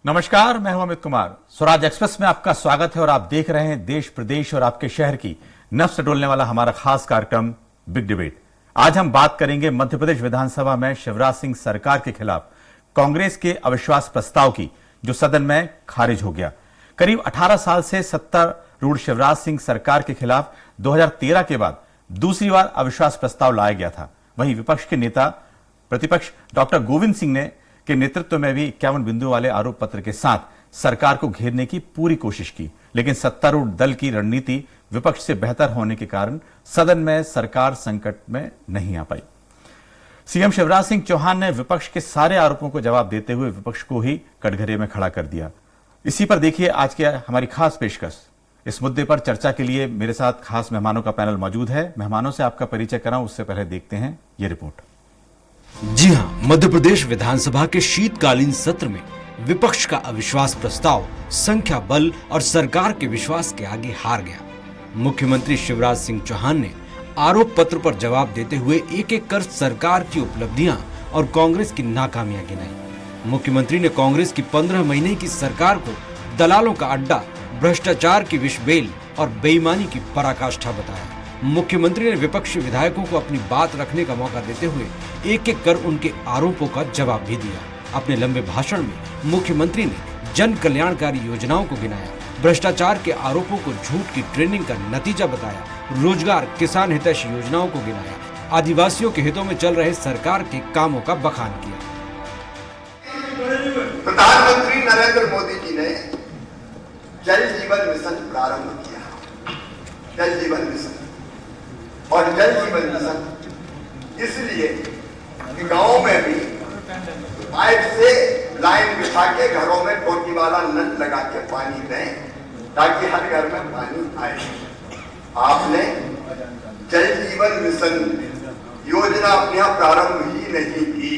नमस्कार, मैं हूं अमित कुमार। स्वराज एक्सप्रेस में आपका स्वागत है और आप देख रहे हैं देश प्रदेश और आपके शहर की नफ्स डोलने वाला हमारा खास कार्यक्रम बिग डिबेट। आज हम बात करेंगे मध्य प्रदेश विधानसभा में शिवराज सिंह सरकार के खिलाफ कांग्रेस के अविश्वास प्रस्ताव की, जो सदन में खारिज हो गया। करीब 18 साल से सत्तारूढ़ शिवराज सिंह सरकार के खिलाफ 2013 के बाद दूसरी बार अविश्वास प्रस्ताव लाया गया था। वहीं विपक्ष के नेता प्रतिपक्ष डॉक्टर गोविंद सिंह ने के नेतृत्व में भी 51 बिंदुओं वाले आरोप पत्र के साथ सरकार को घेरने की पूरी कोशिश की, लेकिन सत्तारूढ़ दल की रणनीति विपक्ष से बेहतर होने के कारण सदन में सरकार संकट में नहीं आ पाई। सीएम शिवराज सिंह चौहान ने विपक्ष के सारे आरोपों को जवाब देते हुए विपक्ष को ही कटघरे में खड़ा कर दिया। इसी पर देखिए आज की हमारी खास पेशकश। इस मुद्दे पर चर्चा के लिए मेरे साथ खास मेहमानों का पैनल मौजूद है। मेहमानों से आपका परिचय कराऊं उससे पहले देखते हैं ये रिपोर्ट। जी हां, मध्य प्रदेश विधानसभा के शीतकालीन सत्र में विपक्ष का अविश्वास प्रस्ताव संख्या बल और सरकार के विश्वास के आगे हार गया। मुख्यमंत्री शिवराज सिंह चौहान ने आरोप पत्र पर जवाब देते हुए एक एक कर सरकार की उपलब्धियां और कांग्रेस की नाकामियां गिनाई। मुख्यमंत्री ने कांग्रेस की 15 महीने की सरकार को दलालों का अड्डा, भ्रष्टाचार की विषबेल और बेईमानी की पराकाष्ठा बताया। मुख्यमंत्री ने विपक्षी विधायकों को अपनी बात रखने का मौका देते हुए एक एक कर उनके आरोपों का जवाब भी दिया। अपने लंबे भाषण में मुख्यमंत्री ने जन कल्याणकारी योजनाओं को गिनाया, भ्रष्टाचार के आरोपों को झूठ की ट्रेनिंग का नतीजा बताया, रोजगार, किसान हितैषी योजनाओं को गिनाया, आदिवासियों के हितों में चल रहे सरकार के कामों का बखान किया। प्रधानमंत्री नरेंद्र मोदी जी ने जल जीवन मिशन प्रारंभ किया। जल जीवन मिशन और जल जीवन मिशन इसलिए कि गांव में भी पाइप से लाइन बिछा के घरों में टोटी वाला नल लगा के पानी दें ताकि हर घर में पानी आए। आपने जल जीवन मिशन योजना अपने यहाँ प्रारंभ ही नहीं की।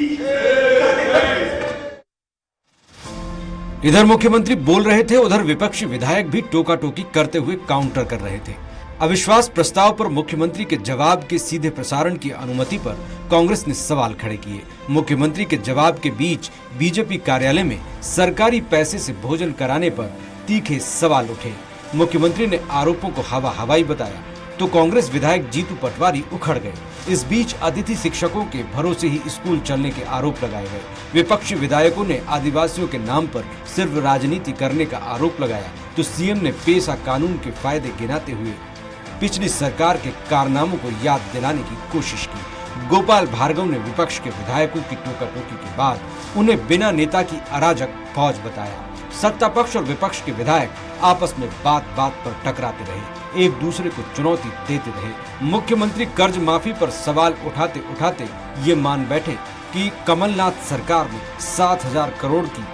इधर मुख्यमंत्री बोल रहे थे, उधर विपक्षी विधायक भी टोका टोकी करते हुए काउंटर कर रहे थे। अविश्वास प्रस्ताव पर मुख्यमंत्री के जवाब के सीधे प्रसारण की अनुमति पर कांग्रेस ने सवाल खड़े किए। मुख्यमंत्री के जवाब के बीच बीजेपी कार्यालय में सरकारी पैसे से भोजन कराने पर तीखे सवाल उठे। मुख्यमंत्री ने आरोपों को हवा हवाई बताया तो कांग्रेस विधायक जीतू पटवारी उखड़ गए। इस बीच अतिथि शिक्षकों के भरोसे ही स्कूल चलने के आरोप लगाए गए। विपक्षी विधायकों ने आदिवासियों के नाम पर सिर्फ राजनीति करने का आरोप लगाया तो सीएम ने पेशा कानून के फायदे गिनाते हुए पिछली सरकार के कारनामों को याद दिलाने की कोशिश की। गोपाल भार्गव ने विपक्ष के विधायकों की टोका टोकी के बाद उन्हें बिना नेता की अराजक फौज बताया। सत्ता पक्ष और विपक्ष के विधायक आपस में बात बात पर टकराते रहे, एक दूसरे को चुनौती देते रहे। मुख्यमंत्री कर्ज माफी पर सवाल उठाते उठाते ये मान बैठे कि कमलनाथ सरकार ने 7,000 करोड़ की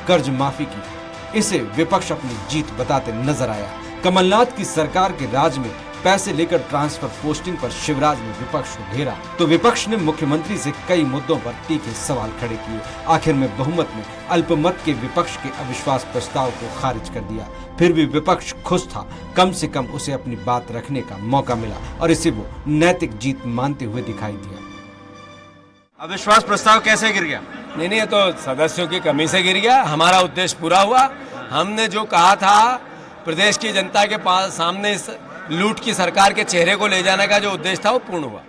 कर्ज माफी की। इसे विपक्ष अपनी जीत बताते नजर आया। कमलनाथ की सरकार के राज में पैसे लेकर ट्रांसफर पोस्टिंग पर शिवराज ने विपक्ष को घेरा तो विपक्ष ने मुख्यमंत्री से कई मुद्दों पर तीखे सवाल खड़े किए। आखिर में बहुमत में अल्पमत के विपक्ष के अविश्वास प्रस्ताव को खारिज कर दिया। फिर भी विपक्ष खुश था, कम से कम उसे अपनी बात रखने का मौका मिला और इसे वो नैतिक जीत मानते हुए दिखाई दिया। अविश्वास प्रस्ताव कैसे गिर गया? नहीं, ये तो सदस्यों की कमी से गिर गया। हमारा उद्देश्य पूरा हुआ। हमने जो कहा था प्रदेश की जनता के पास सामने इस लूट की सरकार के चेहरे को ले जाने का जो उद्देश्य था वो पूर्ण हुआ।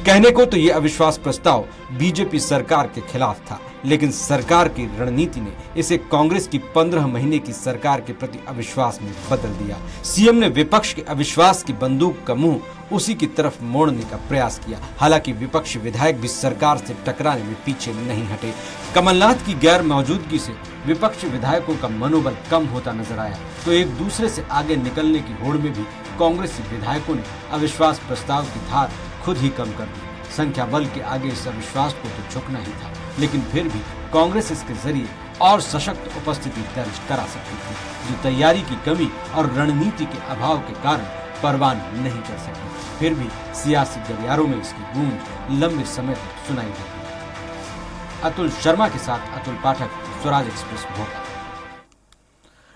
कहने को तो ये अविश्वास प्रस्ताव बीजेपी सरकार के खिलाफ था, लेकिन सरकार की रणनीति ने इसे कांग्रेस की 15 महीने की सरकार के प्रति अविश्वास में बदल दिया। सीएम ने विपक्ष के अविश्वास की बंदूक का मुंह उसी की तरफ मोड़ने का प्रयास किया। हालांकि विपक्षी विधायक भी सरकार से टकराने में पीछे नहीं हटे। कमलनाथ की गैर मौजूदगी से विपक्षी विधायकों का मनोबल कम होता नजर आया तो एक दूसरे से आगे निकलने की होड़ में भी कांग्रेसी विधायकों ने अविश्वास प्रस्ताव की धार खुद ही कम कर दी। संख्या बल के आगे इस अविश्वास को तो झुकना ही था, लेकिन फिर भी कांग्रेस इसके जरिए और सशक्त उपस्थिति दर्ज करा सकती थी, जो तैयारी की कमी और रणनीति के अभाव के कारण परवान नहीं कर सकी। फिर भी सियासी गलियारों में इसकी गूंज लंबे समय तक सुनाई देती। अतुल शर्मा के साथ अतुल पाठक, स्वराज एक्सप्रेस, भोपाल।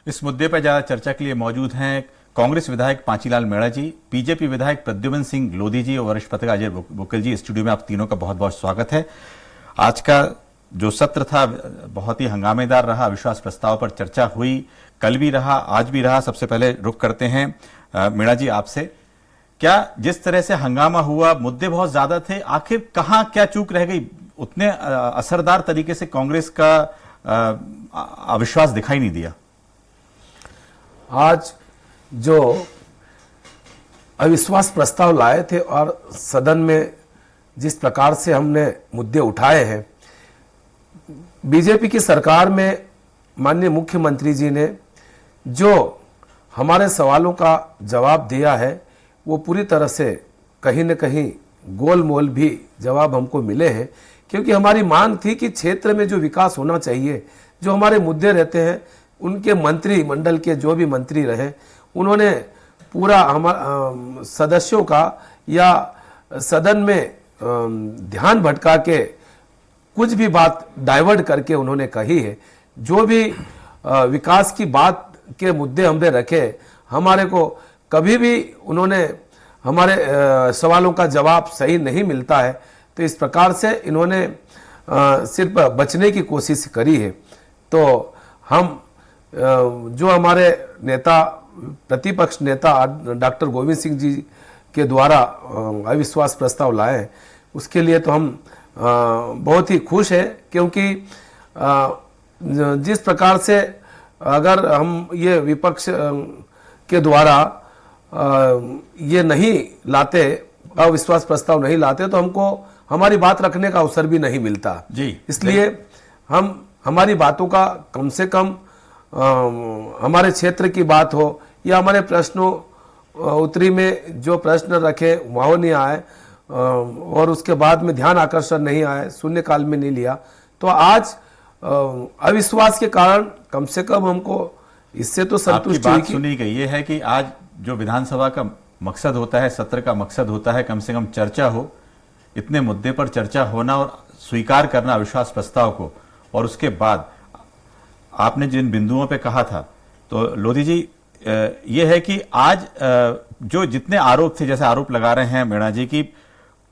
इस मुद्दे पर ज्यादा चर्चा के लिए मौजूद हैं कांग्रेस विधायक पांचीलाल मेड़ा जी, बीजेपी विधायक प्रद्युमन सिंह लोधी जी और वरिष्ठ पत्रकार अजय बुक्कल जी। स्टूडियो में आप तीनों का बहुत बहुत स्वागत है। आज का जो सत्र था बहुत ही हंगामेदार रहा, अविश्वास प्रस्ताव पर चर्चा हुई, कल भी रहा, आज भी रहा। सबसे पहले रुख करते हैं मीणा जी आपसे। क्या जिस तरह से हंगामा हुआ, मुद्दे बहुत ज्यादा थे, आखिर कहां क्या चूक रह गई? उतने असरदार तरीके से कांग्रेस का अविश्वास दिखाई नहीं दिया। आज जो अविश्वास प्रस्ताव लाए थे और सदन में जिस प्रकार से हमने मुद्दे उठाए हैं, बीजेपी की सरकार में माननीय मुख्यमंत्री जी ने जो हमारे सवालों का जवाब दिया है वो पूरी तरह से कहीं न कहीं गोलमोल भी जवाब हमको मिले हैं, क्योंकि हमारी मांग थी कि क्षेत्र में जो विकास होना चाहिए, जो हमारे मुद्दे रहते हैं, उनके मंत्रिमंडल के जो भी मंत्री रहे उन्होंने पूरा सदस्यों का या सदन में ध्यान भटका के कुछ भी बात डाइवर्ट करके उन्होंने कही है। जो भी विकास की बात के मुद्दे हमने रखे, हमारे को कभी भी उन्होंने हमारे सवालों का जवाब सही नहीं मिलता है, तो इस प्रकार से इन्होंने सिर्फ बचने की कोशिश करी है। तो हम जो हमारे नेता, प्रतिपक्ष नेता डॉक्टर गोविंद सिंह जी के द्वारा अविश्वास प्रस्ताव लाए, उसके लिए तो हम बहुत ही खुश हैं, क्योंकि जिस प्रकार से अगर हम ये विपक्ष के द्वारा ये नहीं लाते, अविश्वास प्रस्ताव नहीं लाते, तो हमको हमारी बात रखने का अवसर भी नहीं मिलता जी। इसलिए हम हमारी बातों का कम से कम हमारे क्षेत्र की बात हो या हमारे प्रश्नों उत्तरी में जो प्रश्न रखे वहाँ नहीं आए और उसके बाद में ध्यान आकर्षण नहीं आए, शून्यकाल में नहीं लिया, तो आज अविश्वास के कारण कम से कम हमको इससे तो संतुष्टि बात सुनी गई। ये है कि आज जो विधानसभा का मकसद होता है, सत्र का मकसद होता है कम से कम चर्चा हो, इतने मुद्दे पर चर्चा होना और स्वीकार करना अविश्वास प्रस्ताव को, और उसके बाद आपने जिन बिंदुओं पे कहा था, तो लोधी जी ये है कि आज जो जितने आरोप थे, जैसे आरोप लगा रहे हैं मीणा जी की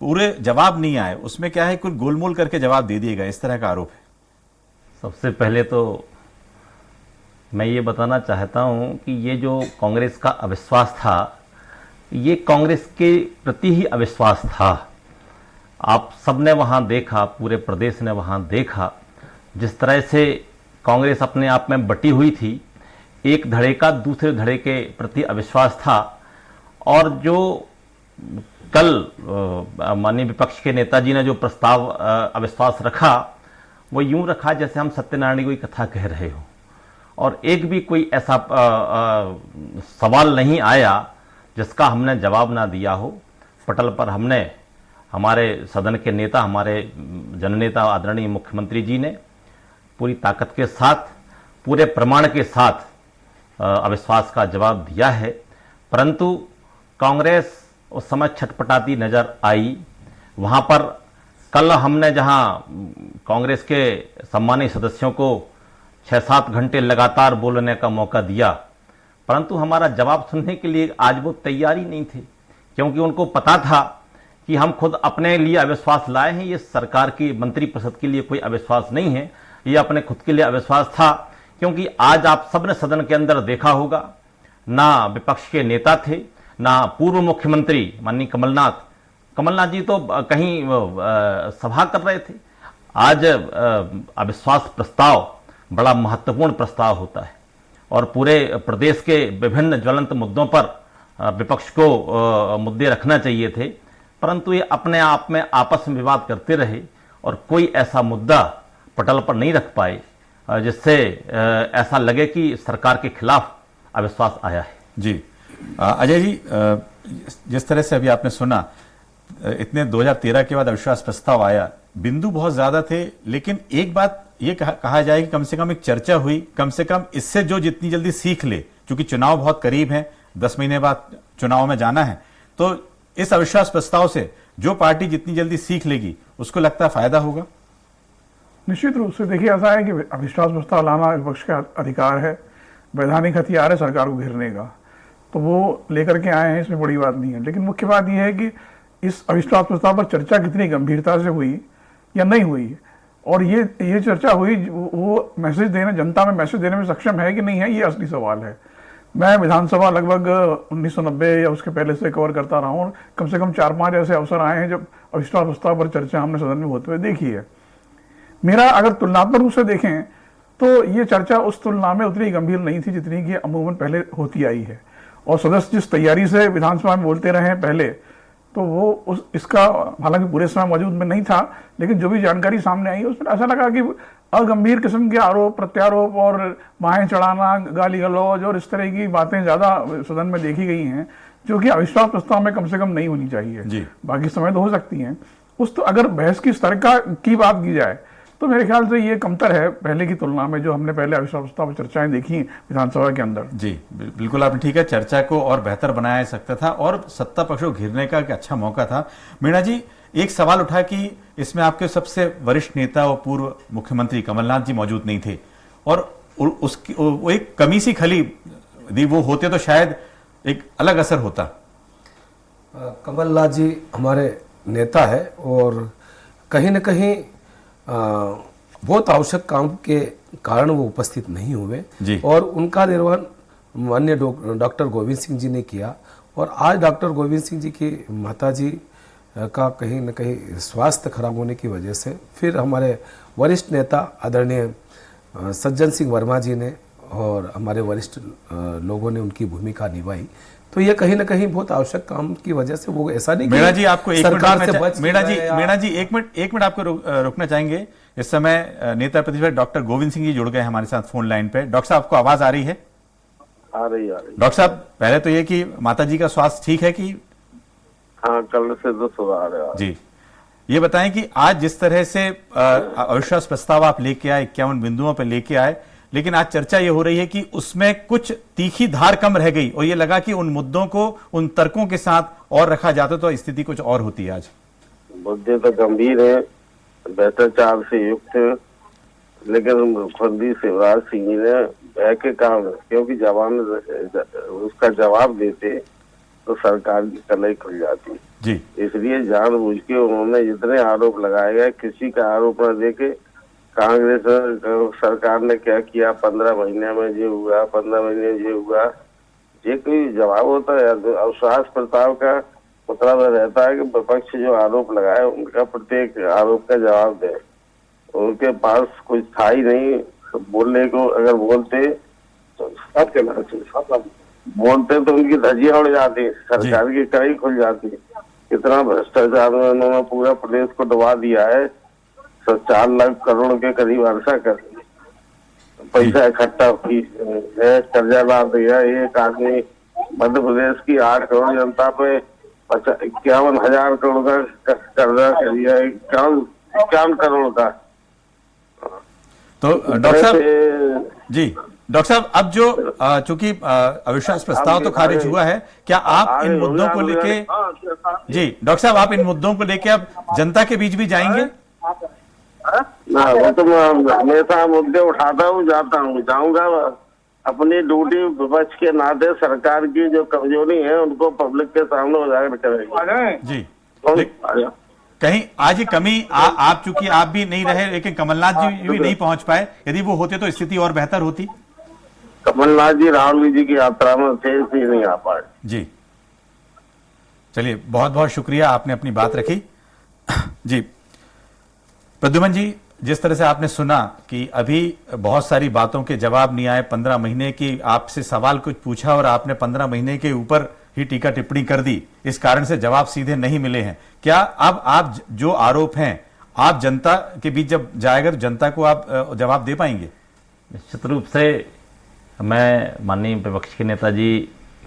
पूरे जवाब नहीं आए, उसमें क्या है कुछ गोलमोल करके जवाब दे दिए गए, इस तरह का आरोप है। सबसे पहले तो मैं ये बताना चाहता हूं कि ये जो कांग्रेस का अविश्वास था, ये कांग्रेस के प्रति ही अविश्वास था। आप सबने वहां देखा, पूरे प्रदेश ने वहां देखा जिस तरह से कांग्रेस अपने आप में बटी हुई थी, एक धड़े का दूसरे धड़े के प्रति अविश्वास था। और जो कल माननीय विपक्ष के नेताजी ने जो प्रस्ताव अविश्वास रखा, वो यूं रखा जैसे हम सत्यनारायण की कोई कथा कह रहे हो, और एक भी कोई ऐसा सवाल नहीं आया जिसका हमने जवाब ना दिया हो। पटल पर हमने हमारे सदन के नेता, हमारे जननेता आदरणीय मुख्यमंत्री जी ने पूरी ताकत के साथ, पूरे प्रमाण के साथ अविश्वास का जवाब दिया है। परंतु कांग्रेस उस समय छटपटाती नजर आई। वहां पर कल हमने जहां कांग्रेस के सम्मानित सदस्यों को 6-7 घंटे लगातार बोलने का मौका दिया, परंतु हमारा जवाब सुनने के लिए आज वो तैयार ही नहीं थे, क्योंकि उनको पता था कि हम खुद अपने लिए अविश्वास लाए हैं। ये सरकार की मंत्रिपरिषद के लिए कोई अविश्वास नहीं है, ये अपने खुद के लिए अविश्वास था। क्योंकि आज आप सबने सदन के अंदर देखा होगा, ना विपक्ष के नेता थे, ना पूर्व मुख्यमंत्री माननीय कमलनाथ जी तो कहीं सभा कर रहे थे। आज अविश्वास प्रस्ताव बड़ा महत्वपूर्ण प्रस्ताव होता है और पूरे प्रदेश के विभिन्न ज्वलंत मुद्दों पर विपक्ष को मुद्दे रखना चाहिए थे, परंतु ये अपने आप में आपस में विवाद करते रहे और कोई ऐसा मुद्दा पटल पर नहीं रख पाए जिससे ऐसा लगे कि सरकार के खिलाफ अविश्वास आया है। जी अजय जी, जिस तरह से अभी आपने सुना, इतने 2013 के बाद अविश्वास प्रस्ताव आया, बिंदु बहुत ज्यादा थे, लेकिन एक बात ये कहा जाए कि कम से कम एक चर्चा हुई, कम से कम इससे जो जितनी जल्दी सीख ले, क्योंकि चुनाव बहुत करीब है, 10 महीने बाद चुनाव में जाना है, तो इस अविश्वास प्रस्ताव से जो पार्टी जितनी जल्दी सीख लेगी उसको लगता है फायदा होगा। निश्चित रूप से देखिए, ऐसा है कि अविश्वास प्रस्ताव लाना विपक्ष का अधिकार है, वैधानिक हथियार है सरकार को घेरने का, तो वो लेकर के आए हैं, इसमें बड़ी बात नहीं है। लेकिन मुख्य बात यह है कि इस अविश्वास प्रस्ताव पर चर्चा कितनी गंभीरता से हुई या नहीं हुई, और ये चर्चा हुई, वो मैसेज देने, जनता में मैसेज देने में सक्षम है कि नहीं है, ये असली सवाल है। मैं विधानसभा लगभग 1990 या उसके पहले से कवर करता रहा हूँ और कम से कम 4-5 ऐसे अवसर आए हैं जब अविश्वास प्रस्ताव पर चर्चा हमने सदन में होते हुए देखी है। मेरा अगर तुलनात्मक रूप से देखें तो ये चर्चा उस तुलना में उतनी गंभीर नहीं थी जितनी कि अमूमन पहले होती आई है। और सदस्य जिस तैयारी से विधानसभा में बोलते रहे हैं पहले, तो वो इसका हालांकि पूरे समय मौजूद में नहीं था, लेकिन जो भी जानकारी सामने आई उसमें ऐसा लगा कि अगंभीर किस्म के आरोप प्रत्यारोप और बाहें चढ़ाना, गाली गलौज और इस तरह की बातें ज्यादा सदन में देखी गई हैं, जो कि अविश्वास प्रस्ताव में कम से कम नहीं होनी चाहिए। बाकी समय तो हो सकती हैं। तो अगर बहस की स्तर की बात की जाए तो मेरे ख्याल से ये कमतर है पहले की तुलना में, जो हमने पहले अविश्वास प्रस्ताव पर चर्चाएं देखी विधानसभा के अंदर। जी बिल्कुल आपने ठीक है, चर्चा को और बेहतर बनाया जा सकता था और सत्ता पक्ष को घेरने का एक अच्छा मौका था। मीणा जी, एक सवाल उठा कि इसमें आपके सबसे वरिष्ठ नेता और पूर्व मुख्यमंत्री कमलनाथ जी मौजूद नहीं थे और उसकी वो एक कमी सी खली यदि वो होते तो शायद एक अलग असर होता। कमलनाथ जी हमारे नेता है और कहीं न कहीं बहुत आवश्यक काम के कारण वो उपस्थित नहीं हुए और उनका निर्वहन माननीय डॉक्टर गोविंद सिंह जी ने किया। और आज डॉक्टर गोविंद सिंह जी की माता जी का कहीं न कहीं स्वास्थ्य खराब होने की वजह से फिर हमारे वरिष्ठ नेता आदरणीय सज्जन सिंह वर्मा जी ने और हमारे वरिष्ठ लोगों ने उनकी भूमिका निभाई। तो ये कहीं ना कहीं बहुत आवश्यक काम की वजह से वो ऐसा नहीं। मीणा जी आपको एक सरकार से मिनट, मीणा जी एक मिनट आपको रुकना चाहेंगे। इस समय नेता प्रतिपक्ष डॉक्टर गोविंद सिंह जी जुड़ गए हमारे साथ फोन लाइन पे। डॉक्टर साहब आपको आवाज आ रही है? आ रही। डॉक्टर साहब पहले तो ये कि माता जी का स्वास्थ्य ठीक है कि? हाँ, कल से तो सुधार है जी। ये बताएं कि आज जिस तरह से अविश्वास प्रस्ताव आप लेके आए, 51 बिंदुओं पर लेके आए, लेकिन आज चर्चा ये हो रही है कि उसमें कुछ तीखी धार कम रह गई और ये लगा कि उन मुद्दों को उन तर्कों के साथ और रखा जाता तो स्थिति कुछ और होती है। आज मुद्दे तो गंभीर है, भ्रष्टाचार से युक्त है, लेकिन खुद भी शिवराज सिंह जी ने बह के काम, क्योंकि जवान उसका जवाब देते तो सरकार की कलई खुल जाती जी। इसलिए जानबूझ के उन्होंने जितने आरोप लगाए गए, किसी का आरोप न देके कांग्रेस सरकार ने क्या किया, 15 महीने में ये हुआ, 15 महीने में ये हुआ, ये कोई जवाब होता है? अविश्वास प्रस्ताव का मतलब रहता है कि विपक्ष जो आरोप लगाए उनका प्रत्येक आरोप का जवाब दे। उनके पास कुछ था ही नहीं बोलने को। अगर बोलते तो बोलते तो उनकी धज्जियां उड़ जाती, सरकार की कड़ाई खुल जाती। कितना भ्रष्टाचार में उन्होंने पूरा प्रदेश को डुबा दिया है। 4 लाख करोड़ के करीब अर्सा कर पैसा इकट्ठा है, कर्जा ला दिया। एक आदमी मध्य प्रदेश की 8 करोड़ जनता पे 51,000 करोड़ का कर्जा कर दिया, 51 करोड़ का। तो डॉक्टर साहब जी, डॉक्टर साहब अब जो चूंकि अविश्वास प्रस्ताव तो खारिज हुआ है, क्या आप इन मुद्दों को लेके जी डॉक्टर साहब आप इन मुद्दों को लेके अब जनता के बीच भी जाएंगे? ना, वो तो मैं हमेशा मुद्दे उठाता हूँ, जाता हूँ, जाऊंगा। अपनी ड्यूटी विपक्ष के नाते सरकार की जो कमजोरी है उनको पब्लिक के सामने उजागर करेंगे जी। कहीं आज ये कमी आप चूंकि आप भी नहीं रहे, लेकिन कमलनाथ जी भी नहीं पहुंच पाए। यदि वो होते तो स्थिति और बेहतर होती। कमलनाथ जी राहुल जी की यात्रा में थे, इसलिए नहीं आ पाए। जी चलिए, बहुत बहुत शुक्रिया, आपने अपनी बात रखी। जी प्रद्युमन जी, जिस तरह से आपने सुना कि अभी बहुत सारी बातों के जवाब नहीं आए, 15 महीने की आपसे सवाल कुछ पूछा और आपने 15 महीने के ऊपर ही टीका टिप्पणी कर दी, इस कारण से जवाब सीधे नहीं मिले हैं। क्या अब आप जो आरोप हैं आप जनता के बीच जब जाएगा तो जनता को आप जवाब दे पाएंगे? निश्चित रूप से मैं माननीय विपक्ष के नेताजी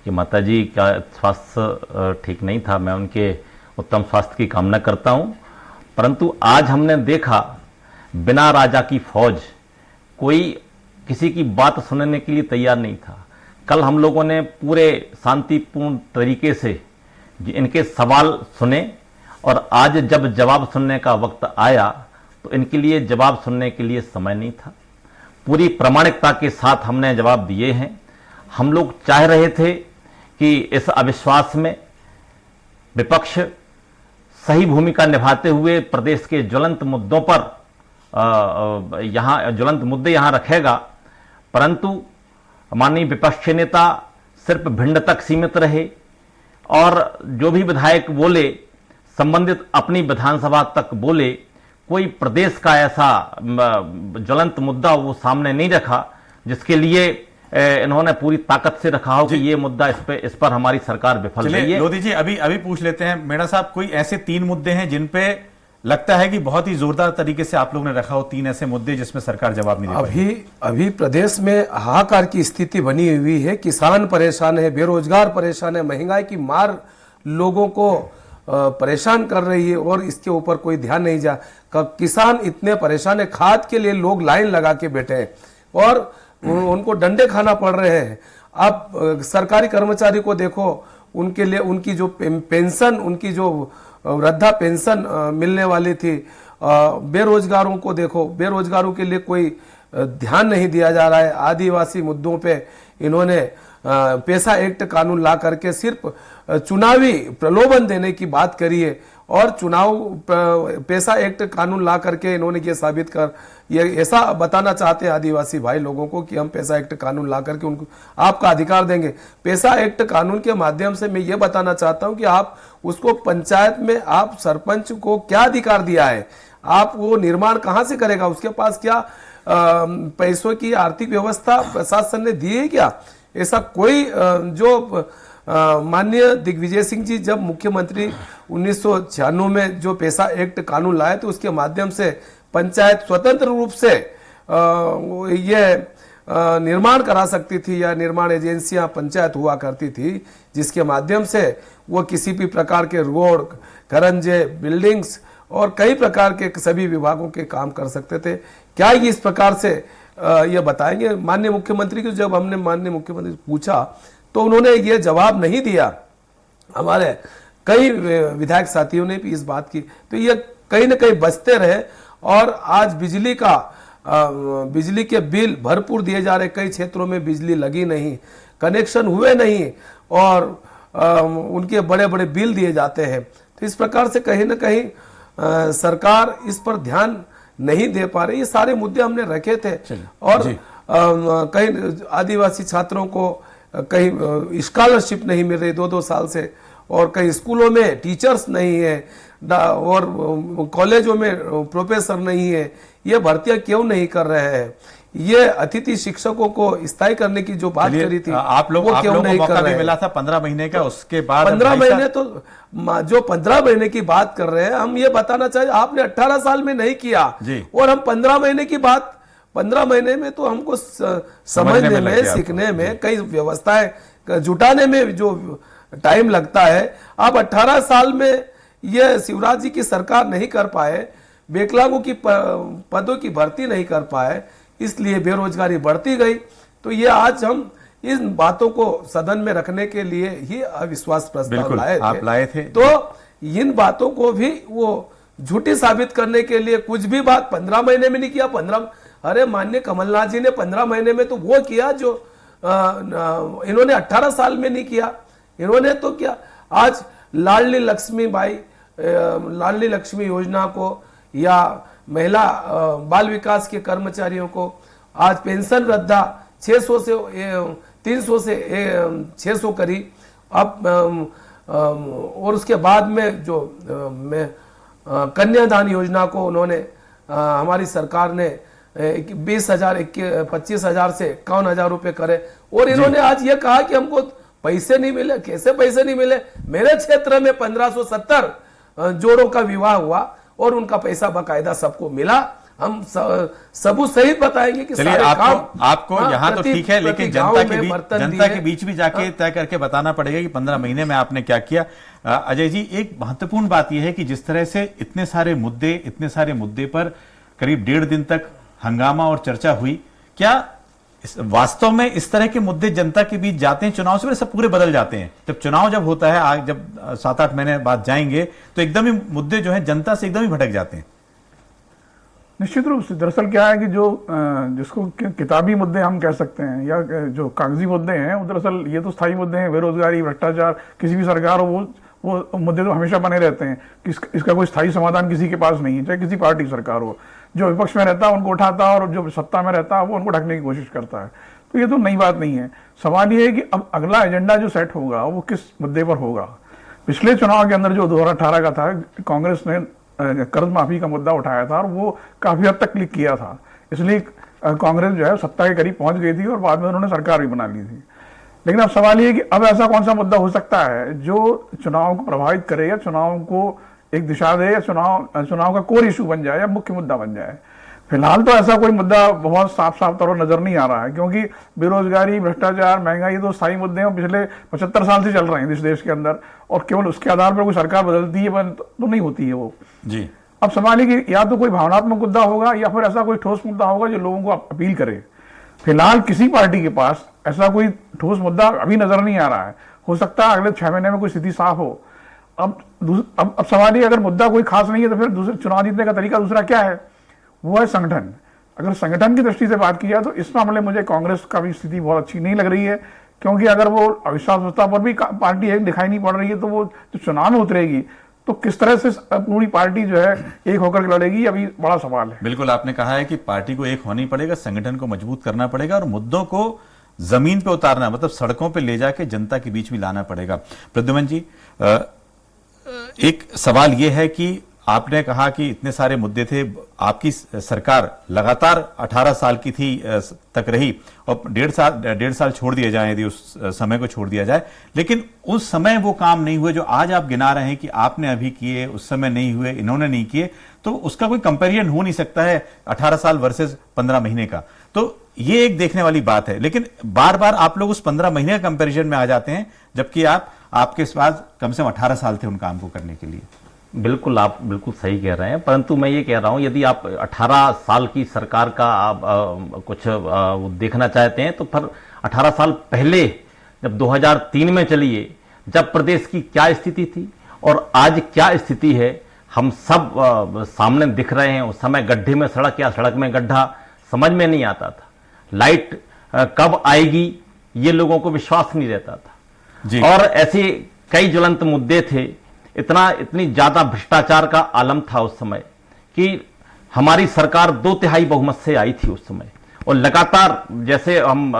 की माता जी का स्वास्थ्य ठीक नहीं था, मैं उनके उत्तम स्वास्थ्य की कामना करता हूं। परंतु आज हमने देखा बिना राजा की फौज कोई किसी की बात सुनने के लिए तैयार नहीं था। कल हम लोगों ने पूरे शांतिपूर्ण तरीके से इनके सवाल सुने और आज जब जवाब सुनने का वक्त आया तो इनके लिए जवाब सुनने के लिए समय नहीं था। पूरी प्रामाणिकता के साथ हमने जवाब दिए हैं। हम लोग चाह रहे थे कि इस अविश्वास में विपक्ष सही भूमिका निभाते हुए प्रदेश के ज्वलंत मुद्दों पर यहाँ ज्वलंत मुद्दे यहाँ रखेगा, परंतु माननीय विपक्ष के नेता सिर्फ भिंड तक सीमित रहे और जो भी विधायक बोले संबंधित अपनी विधानसभा तक बोले, कोई प्रदेश का ऐसा ज्वलंत मुद्दा वो सामने नहीं रखा जिसके लिए इन्होंने पूरी ताकत से रखा हो कि ये मुद्दा इस पर हमारी सरकार विफल रही है। लोधी जी अभी पूछ लेते हैं मेड़ा साहब, कोई ऐसे 3 मुद्दे हैं जिन पे लगता है कि बहुत ही जोरदार तरीके से आप लोगों ने रखा हो, 3 ऐसे मुद्दे जिसमें सरकार जवाब नहीं दे पाई? अभी प्रदेश में हाहाकार की स्थिति बनी हुई है। किसान परेशान है, बेरोजगार परेशान है, महंगाई की मार लोगों को परेशान कर रही है और इसके ऊपर कोई ध्यान नहीं जा। किसान इतने परेशान है, खाद के लिए लोग लाइन लगा के बैठे हैं और उनको डंडे खाना पड़ रहे हैं। आप सरकारी कर्मचारी को देखो, उनके लिए उनकी जो पेंशन, उनकी जो वृद्धा पेंशन मिलने वाली थी, बेरोजगारों को देखो, बेरोजगारों के लिए कोई ध्यान नहीं दिया जा रहा है। आदिवासी मुद्दों पे इन्होंने पैसा एक्ट कानून ला करके सिर्फ चुनावी प्रलोभन देने की बात करी है और चुनाव पैसा एक्ट कानून ला करके इन्होंने ये साबित कर ये ऐसा बताना चाहते हैं आदिवासी भाई लोगों को कि हम पैसा एक्ट कानून ला करके उनको आपका अधिकार देंगे। पैसा एक्ट कानून के माध्यम से मैं ये बताना चाहता हूं कि आप उसको पंचायत में आप सरपंच को क्या अधिकार दिया है, आप वो निर्माण कहां से करेगा, उसके पास क्या पैसों की आर्थिक व्यवस्था प्रशासन ने दी है क्या? ऐसा कोई जो माननीय दिग्विजय सिंह जी जब मुख्यमंत्री 1996 में जो पैसा एक्ट कानून लाए तो उसके माध्यम से पंचायत स्वतंत्र रूप से ये निर्माण करा सकती थी या निर्माण एजेंसियां पंचायत हुआ करती थी जिसके माध्यम से वो किसी भी प्रकार के रोड, करंजे, बिल्डिंग्स और कई प्रकार के सभी विभागों के काम कर सकते थे। क्या इस प्रकार से ये बताएंगे? माननीय मुख्यमंत्री को जब हमने माननीय मुख्यमंत्री से पूछा तो उन्होंने ये जवाब नहीं दिया। हमारे कई विधायक साथियों ने भी इस बात की, तो ये कहीं ना कहीं बचते रहे और आज बिजली के बिल भरपूर दिए जा रहे, कई क्षेत्रों में बिजली लगी नहीं, कनेक्शन हुए नहीं और उनके बड़े बड़े बिल दिए जाते हैं। तो इस प्रकार से कहीं ना कहीं सरकार इस पर ध्यान नहीं दे पा रही। ये सारे मुद्दे हमने रखे थे और कई आदिवासी छात्रों को कहीं स्कॉलरशिप नहीं मिल रही 2-2 साल से और कई स्कूलों में टीचर्स नहीं है और कॉलेजों में प्रोफेसर नहीं है। ये भर्तियां क्यों नहीं कर रहे हैं? ये अतिथि शिक्षकों को स्थायी करने की जो बात करी थी आप लोग को मौका भी मिला था 15 महीने का, उसके बाद 15 महीने तो जो 15 महीने की बात कर रहे हैं हम ये बताना चाहिए आपने 18 साल में नहीं किया और हम 15 महीने की बात 15 महीने में तो हमको समझने में सीखने में कई व्यवस्थाएं जुटाने में जो टाइम लगता है। आप 18 साल में ये शिवराज जी की सरकार नहीं कर पाए, विकलांगों की पदों की भर्ती नहीं कर पाए, इसलिए बेरोजगारी बढ़ती गई। तो ये आज हम इन बातों को सदन में रखने के लिए ही अविश्वास प्रस्ताव लाए थे। तो इन बातों को भी वो झूठी साबित करने के लिए कुछ भी बात 15 महीने में नहीं किया। अरे माननीय कमलनाथ जी ने 15 महीने में तो वो किया जो इन्होंने 18 साल में नहीं किया। इन्होंने तो क्या आज लाडली लक्ष्मी योजना को या महिला बाल विकास के कर्मचारियों को आज पेंशन वृद्धा 600 से 300 से 600 करी। अब और उसके बाद में जो कन्यादान योजना को उन्होंने हमारी सरकार ने 20,000 25,000 से 51,000 रुपए करे और इन्होंने आज ये कहा कि हमको पैसे नहीं मिले। कैसे पैसे नहीं मिले? मेरे क्षेत्र में 1570 जोड़ों का विवाह हुआ और उनका पैसा बकायदा सबको मिला। हम सबूत सहित बताएंगे कि सारे आपको यहाँ तो ठीक है, लेकिन जनता के बीच भी जाके तय करके बताना पड़ेगा कि 15 महीने में आपने क्या किया। अजय जी, एक महत्वपूर्ण बात यह है कि जिस तरह से इतने सारे मुद्दे पर करीब 1.5 दिन तक हंगामा और चर्चा हुई, क्या वास्तव में इस तरह के मुद्दे जनता के बीच जाते हैं? चुनाव से पहले सब पूरे बदल जाते हैं, जब चुनाव जब होता है, आज जब 7-8 महीने बाद जाएंगे तो एकदम ही मुद्दे जो है जनता से एकदम ही भटक जाते हैं। निश्चित रूप से दरअसल क्या है कि जो जिसको किताबी मुद्दे हम कह सकते हैं या जो कागजी मुद्दे हैं, वो दरअसल ये तो स्थायी मुद्दे हैं। बेरोजगारी, भ्रष्टाचार, किसी भी सरकार हो वो मुद्दे तो हमेशा बने रहते हैं। इसका कोई स्थायी समाधान किसी के पास नहीं है, चाहे किसी पार्टी की सरकार हो। जो विपक्ष में रहता है उनको उठाता है और जो सत्ता में रहता है वो उनको ढकने की कोशिश करता है। तो ये तो नई बात नहीं है। सवाल ये है कि अब अगला एजेंडा जो सेट होगा वो किस मुद्दे पर होगा। पिछले चुनाव के अंदर जो 2018 का था, कांग्रेस ने कर्ज माफी का मुद्दा उठाया था और वो काफी हद तक क्लिक किया था, इसलिए कांग्रेस जो है सत्ता के करीब पहुंच गई थी और बाद में उन्होंने सरकार भी बना ली थी। लेकिन अब सवाल ये है कि अब ऐसा कौन सा मुद्दा हो सकता है जो चुनाव को प्रभावित करे या चुनाव को एक दिशा दे या चुनाव का कोर इशू बन जाए या मुख्य मुद्दा बन जाए। फिलहाल तो ऐसा कोई मुद्दा बहुत साफ साफ तौर पर नजर नहीं आ रहा है, क्योंकि बेरोजगारी, भ्रष्टाचार, महंगाई तो स्थायी मुद्दे हैं, पिछले 75 साल से चल रहे हैं इस देश के अंदर, और केवल उसके आधार पर कोई सरकार बदलती है तो नहीं होती है वो जी। अब सवाल है कि या तो कोई भावनात्मक मुद्दा होगा या फिर ऐसा कोई ठोस मुद्दा होगा जो लोगों को अपील करे। फिलहाल किसी पार्टी के पास ऐसा कोई ठोस मुद्दा अभी नजर नहीं आ रहा है। हो सकता है अगले 6 महीने में कोई स्थिति साफ हो। अब सवाल ये, अगर मुद्दा कोई खास नहीं है तो फिर दूसरे चुनाव जीतने का तरीका दूसरा क्या है? वो है संगठन। अगर संगठन की दृष्टि से बात की जाए तो इस मामले में मुझे कांग्रेस का भी स्थिति बहुत अच्छी नहीं लग रही है, क्योंकि अगर वो अविश्वास प्रस्ताव पर भी पार्टी एक दिखाई नहीं पड़ रही है तो वो जो चुनाव में उतरेगी तो किस तरह से पूरी पार्टी जो है एक होकर लड़ेगी, अभी बड़ा सवाल है। बिल्कुल, आपने कहा है कि पार्टी को एक होना ही पड़ेगा, संगठन को मजबूत करना पड़ेगा और मुद्दों को जमीन पे उतारना, मतलब सड़कों पे ले जाके जनता के बीच में लाना पड़ेगा। प्रद्युमन जी, एक सवाल यह है कि आपने कहा कि इतने सारे मुद्दे थे, आपकी सरकार लगातार 18 साल की थी तक रही और डेढ़ साल छोड़ दिए जाए, यदि उस समय को छोड़ दिया जाए, लेकिन उस समय वो काम नहीं हुए जो आज आप गिना रहे हैं कि आपने अभी किए, उस समय नहीं हुए, इन्होंने नहीं किए, तो उसका कोई कंपैरिजन हो नहीं सकता है 18 साल वर्सेस 15 महीने का। तो ये एक देखने वाली बात है, लेकिन बार बार आप लोग उस 15 महीने का कंपैरिजन में आ जाते हैं, जबकि आपके पास कम से कम 18 साल थे उन काम को करने के लिए। बिल्कुल, आप बिल्कुल सही कह रहे हैं, परंतु मैं ये कह रहा हूं यदि आप 18 साल की सरकार का आप कुछ देखना चाहते हैं तो फिर 18 साल पहले जब 2003 में चलिए, जब प्रदेश की क्या स्थिति थी और आज क्या स्थिति है, हम सब सामने दिख रहे हैं। उस समय गड्ढे में सड़क या सड़क में गड्ढा समझ में नहीं आता था, लाइट कब आएगी ये लोगों को विश्वास नहीं रहता था जी। और ऐसे कई ज्वलंत मुद्दे थे, इतनी ज्यादा भ्रष्टाचार का आलम था उस समय कि हमारी सरकार 2/3 बहुमत से आई थी उस समय, और लगातार जैसे हम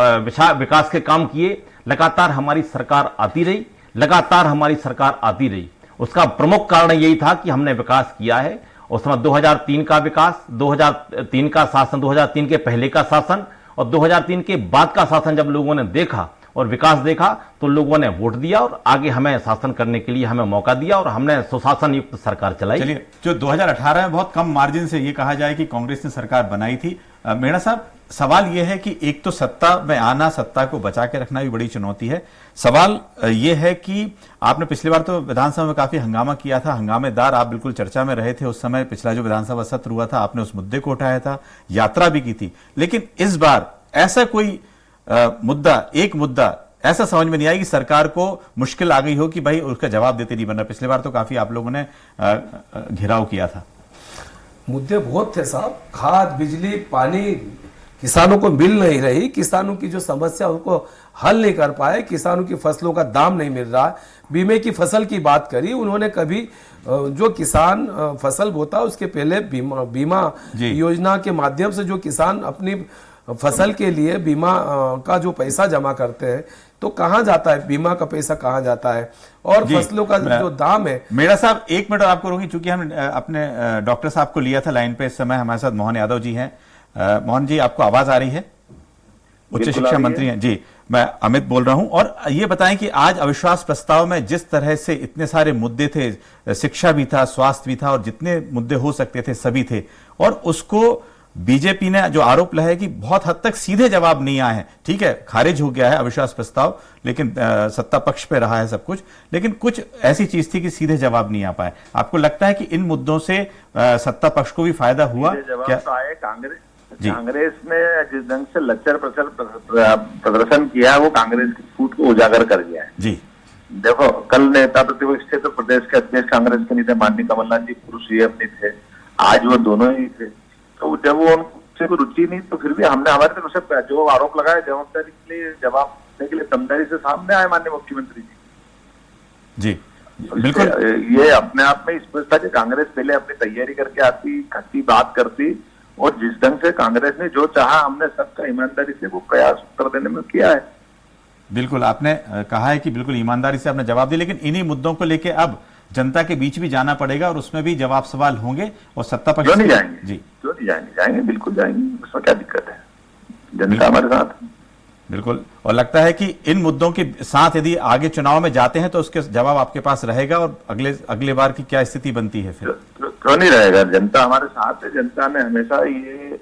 विकास के काम किए, लगातार हमारी सरकार आती रही, लगातार हमारी सरकार आती रही। उसका प्रमुख कारण यही था कि हमने विकास किया है। उस समय 2003 का विकास, 2003 का शासन, 2003 के पहले का शासन और 2003 के बाद का शासन जब लोगों ने देखा और विकास देखा तो लोगों ने वोट दिया और आगे हमें शासन करने के लिए हमें मौका दिया और हमने सुशासन युक्त सरकार चलाई। चलिए, जो 2018 में बहुत कम मार्जिन से ये कहा जाए कि कांग्रेस ने सरकार बनाई थी, मेहरा साहब, सवाल यह है कि एक तो सत्ता में आना, सत्ता को बचा के रखना भी बड़ी चुनौती है। सवाल यह है कि आपने पिछली बार तो विधानसभा में काफी हंगामा किया था, हंगामेदार, आप बिल्कुल चर्चा में रहे थे उस समय। पिछला जो विधानसभा सत्र हुआ था आपने उस मुद्दे को उठाया था, यात्रा भी की थी, लेकिन इस बार ऐसा कोई एक मुद्दा ऐसा समझ में नहीं आया कि सरकार को मुश्किल आ गई हो कि भाई उसका जवाब देते नहीं बनना। पिछली बार तो काफी आप लोगों ने घेराव किया था। मुद्दे बहुत थे साहब, खाद, बिजली, पानी किसानों को मिल नहीं रही, किसानों की जो समस्या उनको हल नहीं कर पाए, किसानों की फसलों का दाम नहीं मिल रहा। बीमे की फसल की बात करी उन्होंने, कभी जो किसान फसल बोता उसके पहले बीमा योजना के माध्यम से जो किसान अपनी फसल के लिए बीमा का जो पैसा जमा करते हैं तो कहाँ जाता है, बीमा का पैसा कहाँ जाता है, और फसलों का जो दाम है। मेरा साहब 1 मिनट आपको रोकी, चूंकि हम अपने डॉक्टर साहब को लिया था लाइन पे, इस समय हमारे साथ मोहन यादव जी हैं। मोहन जी, आपको आवाज आ रही है? उच्च शिक्षा मंत्री हैं जी। मैं अमित बोल रहा हूं, और ये बताएं कि आज अविश्वास प्रस्ताव में जिस तरह से इतने सारे मुद्दे थे, शिक्षा भी था, स्वास्थ्य भी था, और जितने मुद्दे हो सकते थे सभी थे, और उसको बीजेपी ने जो आरोप लगाया कि बहुत हद तक सीधे जवाब नहीं आए हैं। ठीक है, खारिज हो गया है अविश्वास प्रस्ताव, लेकिन सत्ता पक्ष पे रहा है सब कुछ, लेकिन कुछ ऐसी चीज थी कि सीधे जवाब नहीं आ पाए। आपको लगता है कि इन मुद्दों से सत्ता पक्ष को भी फायदा हुआ क्या? तो आए कांग्रेस ने जिस ढंग से लच्चर प्रदर्शन किया वो कांग्रेस की फूट को उजागर कर गया है जी। देखो, कल नेता प्रतिपक्ष थे तो प्रदेश के अध्यक्ष कांग्रेस के नहीं थे, माननीय कमलनाथ जी पूर्व सीएम नहीं थे, आज वो दोनों ही थे। तो जब वो उनसे कोई रुचि नहीं तो फिर भी हमने हमारे तरफ से जो आरोप लगाए जवाबदारी के लिए जवाब देने के लिए दमदारी से सामने आए माननीय मुख्यमंत्री जी। बिल्कुल, ये अपने आप में स्पष्ट था कि कांग्रेस पहले अपनी तैयारी करके आती, बात करती और जिस ढंग से कांग्रेस ने जो चाहा हमने सबका ईमानदारी से वो प्रयास उत्तर देने में किया है। बिल्कुल, आपने कहा है कि बिल्कुल ईमानदारी से आपने जवाब दिया, लेकिन इन्हीं मुद्दों को लेके अब जनता के बीच भी जाना पड़ेगा और उसमें भी जवाब सवाल होंगे और सत्ता पक्ष क्यों नहीं जाएंगे जी, क्यों नहीं जाएंगे, जाएंगे, बिल्कुल जाएंगे, उसमें क्या दिक्कत है, जनता हमारे साथ। बिल्कुल, और लगता है कि इन मुद्दों के साथ यदि आगे चुनाव में जाते हैं तो उसके जवाब आपके पास रहेगा और अगले बार की क्या स्थिति बनती है फिर? क्यों नहीं रहेगा, जनता हमारे साथ है। जनता ने हमेशा ये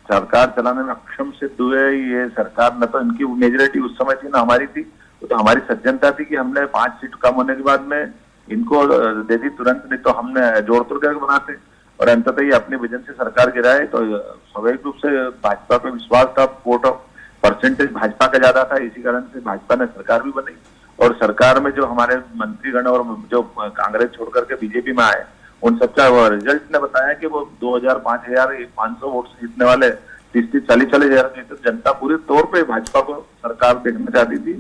सरकार चलाने में अक्षम सिद्ध हुए। ये सरकार न तो इनकी मेजोरिटी उस समय थी ना हमारी थी, वो तो हमारी सज्जनता थी कि हमने 5 सीट कम होने के बाद में इनको दे दी तुरंत, नहीं तो हमने जोड़ तोड़ करके बनाते और अंततः ये अपनी विजन से सरकार गिराए। तो स्वाभाविक रूप से भाजपा पे विश्वास था, वोट ऑफ परसेंटेज भाजपा का ज्यादा था, इसी कारण से भाजपा ने सरकार भी बनाई और सरकार में जो हमारे मंत्रीगण और जो कांग्रेस छोड़ करके बीजेपी में आए उन सबका रिजल्ट ने बताया कि वो 2000, 5,500 वोट से जीतने वाले 30-40 हजार जीते। जनता पूरे तौर पे भाजपा को सरकार देखना चाहती थी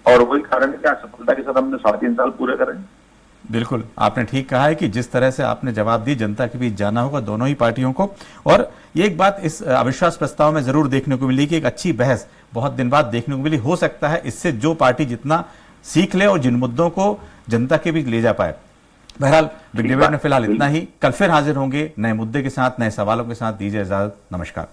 और वही कारण है कि सफलता के साथ हमने 3.5 साल पूरे करे। बिल्कुल, आपने ठीक कहा है कि जिस तरह से आपने जवाब दी, जनता के बीच जाना होगा दोनों ही पार्टियों को। और ये एक बात इस अविश्वास प्रस्ताव में जरूर देखने को मिली कि एक अच्छी बहस बहुत दिन बाद देखने को मिली। हो सकता है इससे जो पार्टी जितना सीख ले और जिन मुद्दों को जनता के बीच ले जा पाए। बहरहाल बिग डिबेट में फिलहाल इतना ही। कल फिर हाजिर होंगे नए मुद्दे के साथ, नए सवालों के साथ। दीजिए इजाजत, नमस्कार।